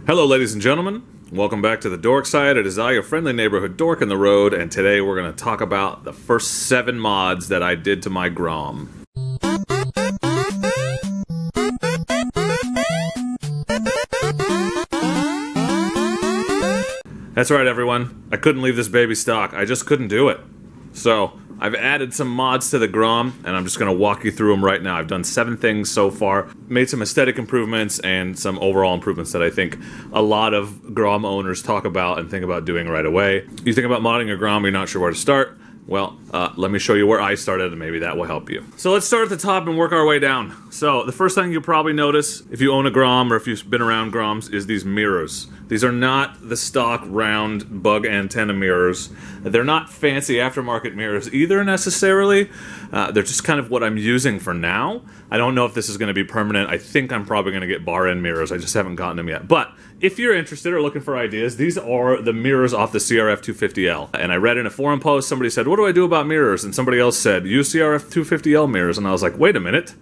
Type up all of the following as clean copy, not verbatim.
Hello ladies and gentlemen, welcome back to the Dork side. It is I, your friendly neighborhood dork in the road, and today we're going to talk about the first 7 mods that I did to my Grom. That's right everyone, I couldn't leave this baby stock, I just couldn't do it. So, I've added some mods to the Grom, and I'm just going to walk you through them right now. I've done 7 things so far, made some aesthetic improvements, and some overall improvements that I think a lot of Grom owners talk about and think about doing right away. You think about modding your Grom, you're not sure where to start? Well, let me show you where I started, and maybe that will help you. So let's start at the top and work our way down. So the first thing you'll probably notice if you own a Grom or if you've been around Groms is these mirrors. These are not the stock round bug antenna mirrors. They're not fancy aftermarket mirrors either necessarily. They're just kind of what I'm using for now. I don't know if this is going to be permanent. I think I'm probably going to get bar end mirrors. I just haven't gotten them yet. But if you're interested or looking for ideas, these are the mirrors off the CRF250L. And I read in a forum post, somebody said, what do I do about mirrors? And somebody else said, use CRF250L mirrors. And I was like, wait a minute.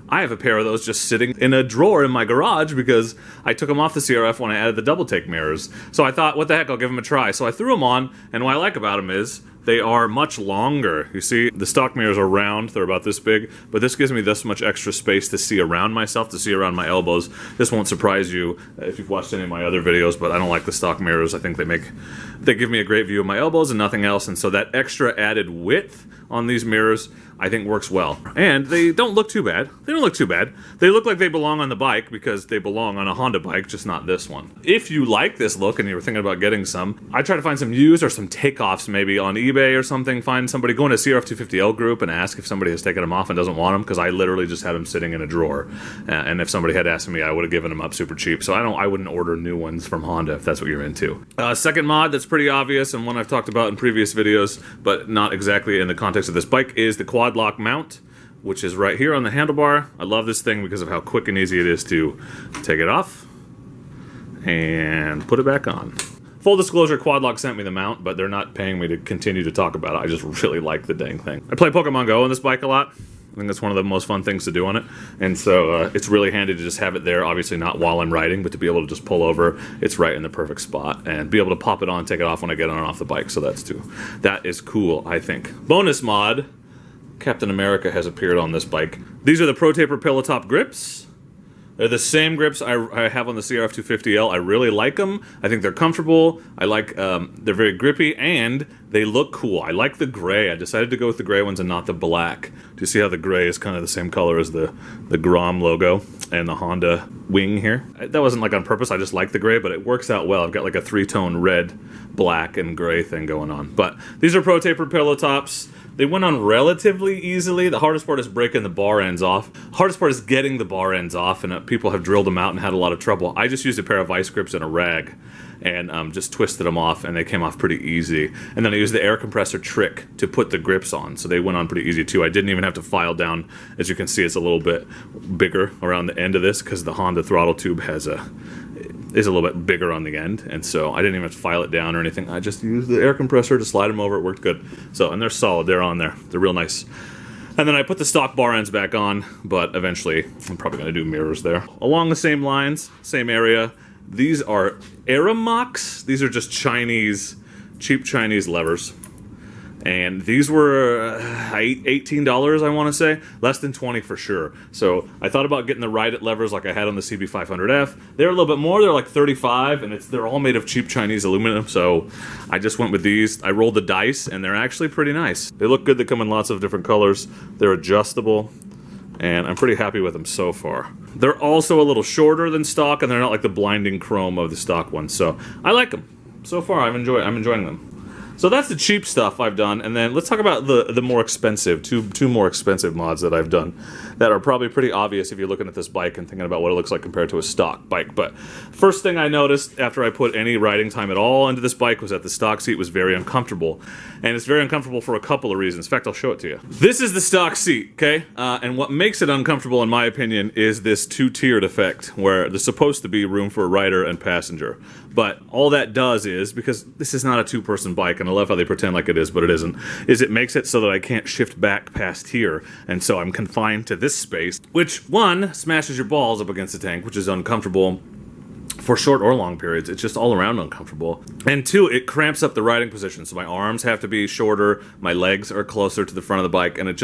I have a pair of those just sitting in a drawer in my garage because I took them off the CRF when I added the double take mirrors. So I thought, what the heck, I'll give them a try. So I threw them on, and what I like about them is they are much longer. You see, the stock mirrors are round, they're about this big, but this gives me this much extra space to see around myself, to see around my elbows. This won't surprise you if you've watched any of my other videos, but I don't like the stock mirrors. I think they give me a great view of my elbows and nothing else, and so that extra added width on these mirrors I think works well. And they don't look too bad. They don't look too bad. They look like they belong on the bike because they belong on a Honda bike, just not this one. If you like this look and you were thinking about getting some, I try to find some used or some takeoffs maybe on eBay or something. Find somebody, go into a CRF250L group and ask if somebody has taken them off and doesn't want them, because I literally just had them sitting in a drawer. And if somebody had asked me, I would have given them up super cheap. So I wouldn't order new ones from Honda if that's what you're into. Second mod that's pretty obvious and one I've talked about in previous videos, but not exactly in the context of this bike, is the quad lock mount, which is right here on the handlebar. I love this thing because of how quick and easy it is to take it off and put it back on. Full disclosure, Quadlock sent me the mount, but they're not paying me to continue to talk about it. I just really like the dang thing. I play Pokemon Go on this bike a lot. I think that's one of the most fun things to do on it, and so it's really handy to just have it there, obviously not while I'm riding, but to be able to just pull over. It's right in the perfect spot, and be able to pop it on and take it off when I get on and off the bike, so that is cool, I think. Bonus mod, Captain America has appeared on this bike. These are the Pro Taper Pillow Top grips. They're the same grips I have on the CRF250L. I really like them. I think they're comfortable. I like, they're very grippy, and they look cool. I like the gray. I decided to go with the gray ones and not the black. Do you see how the gray is kind of the same color as the Grom logo and the Honda wing here? That wasn't like on purpose. I just like the gray, but it works out well. I've got like a 3-tone red, black, and gray thing going on. But these are Pro Taper Pillow Tops. They went on relatively easily. The hardest part is breaking the bar ends off. Hardest part is getting the bar ends off, and people have drilled them out and had a lot of trouble. I just used a pair of vice grips and a rag and just twisted them off, and they came off pretty easy. And then I used the air compressor trick to put the grips on, so they went on pretty easy too. I didn't even have to file down. As you can see, it's a little bit bigger around the end of this because the Honda throttle tube is a little bit bigger on the end, and so I didn't even have to file it down or anything. I just used the air compressor to slide them over. It worked good. So, and they're solid. They're on there. They're real nice. And then I put the stock bar ends back on, but eventually I'm probably going to do mirrors there. Along the same lines, same area, these are Aramox. These are just Chinese, cheap Chinese levers. And these were $18, I want to say. Less than 20 for sure. So I thought about getting the Ride It levers like I had on the CB500F. They're a little bit more. They're like 35, and they're all made of cheap Chinese aluminum. So I just went with these. I rolled the dice, and they're actually pretty nice. They look good. They come in lots of different colors. They're adjustable, and I'm pretty happy with them so far. They're also a little shorter than stock, and they're not like the blinding chrome of the stock ones. So I like them. So far, I'm enjoying them. So that's the cheap stuff I've done, and then let's talk about the more expensive, two more expensive mods that I've done that are probably pretty obvious if you're looking at this bike and thinking about what it looks like compared to a stock bike. But first thing I noticed after I put any riding time at all into this bike was that the stock seat was very uncomfortable. And it's very uncomfortable for a couple of reasons. In fact, I'll show it to you. This is the stock seat, okay? And what makes it uncomfortable, in my opinion, is this two-tiered effect, where there's supposed to be room for a rider and passenger. But all that does is, because this is not a two-person bike, and I love how they pretend like it is, but it isn't, is it makes it so that I can't shift back past here, and so I'm confined to this space, which, one, smashes your balls up against the tank, which is uncomfortable for short or long periods. It's just all around uncomfortable. And two, it cramps up the riding position. So my arms have to be shorter, my legs are closer to the front of the bike, and it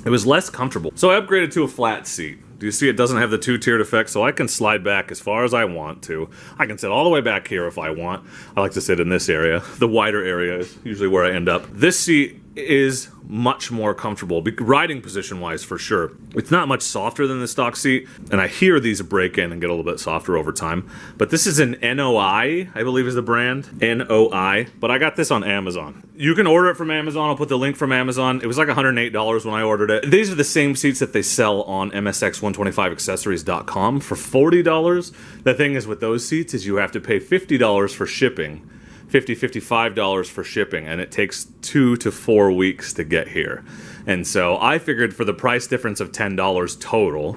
was less comfortable. So I upgraded to a flat seat. Do you see it doesn't have the two-tiered effect, so I can slide back as far as I want to. I can sit all the way back here if I want. I like to sit in this area. The wider area is usually where I end up. This seat is much more comfortable, riding position-wise for sure. It's not much softer than the stock seat, and I hear these break in and get a little bit softer over time. But this is an NOI, I believe is the brand. NOI. But I got this on Amazon. You can order it from Amazon. I'll put the link from Amazon. It was like $108 when I ordered it. These are the same seats that they sell on MSX125accessories.com for $40. The thing is with those seats is you have to pay $50 for shipping. $55 for shipping, and it takes 2 to 4 weeks to get here. And so I figured for the price difference of $10 total,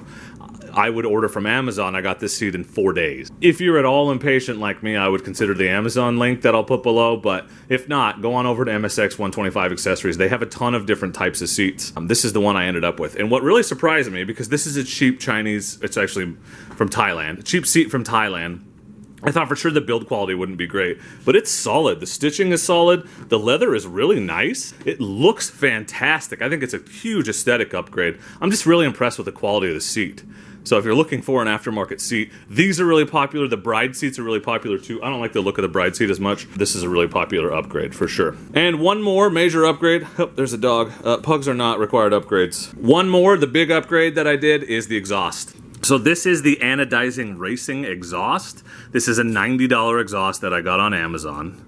I would order from Amazon. I got this seat in 4 days. If you're at all impatient like me, I would consider the Amazon link that I'll put below, but if not, go on over to MSX125 Accessories. They have a ton of different types of seats. This is the one I ended up with. And what really surprised me, because this is a cheap Chinese, it's actually from Thailand, a cheap seat from Thailand, I thought for sure the build quality wouldn't be great, but it's solid. The stitching is solid. The leather is really nice. It looks fantastic. I think it's a huge aesthetic upgrade. I'm just really impressed with the quality of the seat. So if you're looking for an aftermarket seat, these are really popular. The Bride seats are really popular too. I don't like the look of the Bride seat as much. This is a really popular upgrade for sure. And one more major upgrade. Oh, there's a dog. Pugs are not required upgrades. One more, the big upgrade that I did is the exhaust. So this is the Anodizing Racing Exhaust. This is a $90 exhaust that I got on Amazon.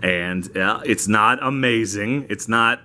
And it's not amazing. It's not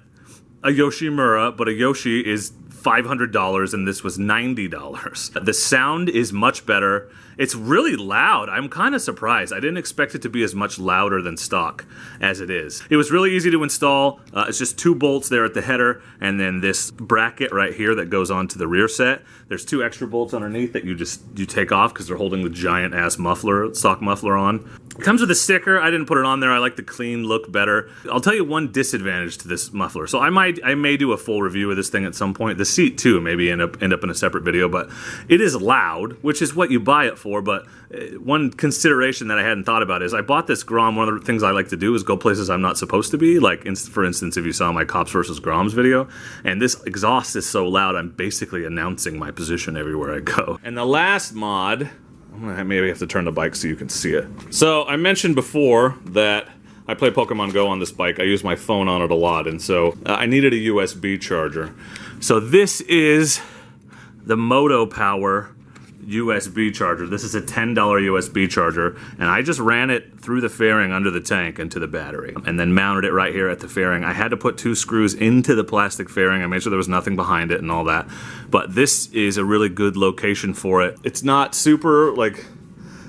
a Yoshimura, but a Yoshi is $500 and this was $90. The sound is much better. It's really loud. I'm kind of surprised. I didn't expect it to be as much louder than stock as it is. It was really easy to install. It's just 2 bolts there at the header and then this bracket right here that goes onto the rear set. There's 2 extra bolts underneath that you take off because they're holding the giant ass muffler, stock muffler on. It comes with a sticker. I didn't put it on there. I like the clean look better. I'll tell you one disadvantage to this muffler. So I may do a full review of this thing at some point. The seat too, maybe end up in a separate video, but it is loud, which is what you buy it for. But one consideration that I hadn't thought about is I bought this Grom. One of the things I like to do is go places I'm not supposed to be. Like for instance, if you saw my Cops versus Groms video, and this exhaust is so loud, I'm basically announcing my position everywhere I go. And the last mod, I'm gonna maybe have to turn the bike so you can see it. So I mentioned before that I play Pokemon Go on this bike. I use my phone on it a lot, and so I needed a USB charger. So this is the Moto Power USB charger. This is a $10 USB charger, and I just ran it through the fairing under the tank into the battery, and then mounted it right here at the fairing. I had to put 2 screws into the plastic fairing. I made sure there was nothing behind it and all that, but this is a really good location for it. It's not super, like,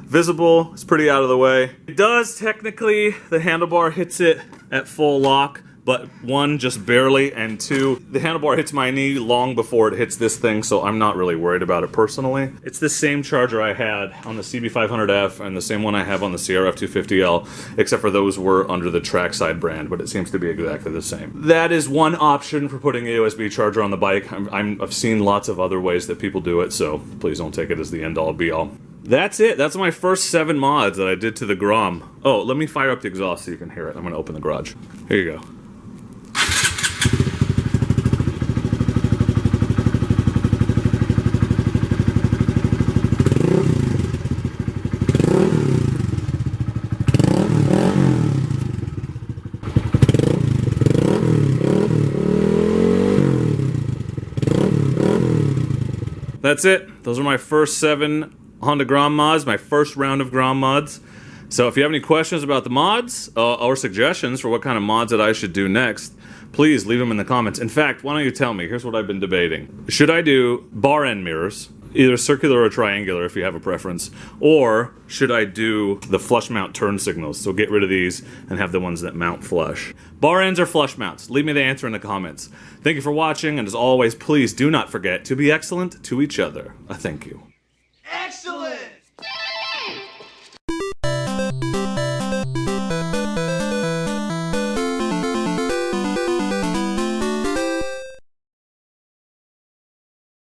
visible. It's pretty out of the way. It does technically, the handlebar hits it at full lock, but 1, just barely, and 2, the handlebar hits my knee long before it hits this thing, so I'm not really worried about it personally. It's the same charger I had on the CB500F and the same one I have on the CRF250L, except for those were under the Trackside brand, but it seems to be exactly the same. That is one option for putting a USB charger on the bike. I've seen lots of other ways that people do it, so please don't take it as the end-all be-all. That's it. That's my first 7 mods that I did to the Grom. Oh, let me fire up the exhaust so you can hear it. I'm going to open the garage. Here you go. That's it. Those are my first 7 Honda Grom mods, my first round of Grom mods. So if you have any questions about the mods or suggestions for what kind of mods that I should do next, please leave them in the comments. In fact, why don't you tell me? Here's what I've been debating. Should I do bar end mirrors, either circular or triangular if you have a preference, or should I do the flush mount turn signals? So get rid of these and have the ones that mount flush. Bar ends or flush mounts? Leave me the answer in the comments. Thank you for watching, and as always, please do not forget to be excellent to each other. Thank you.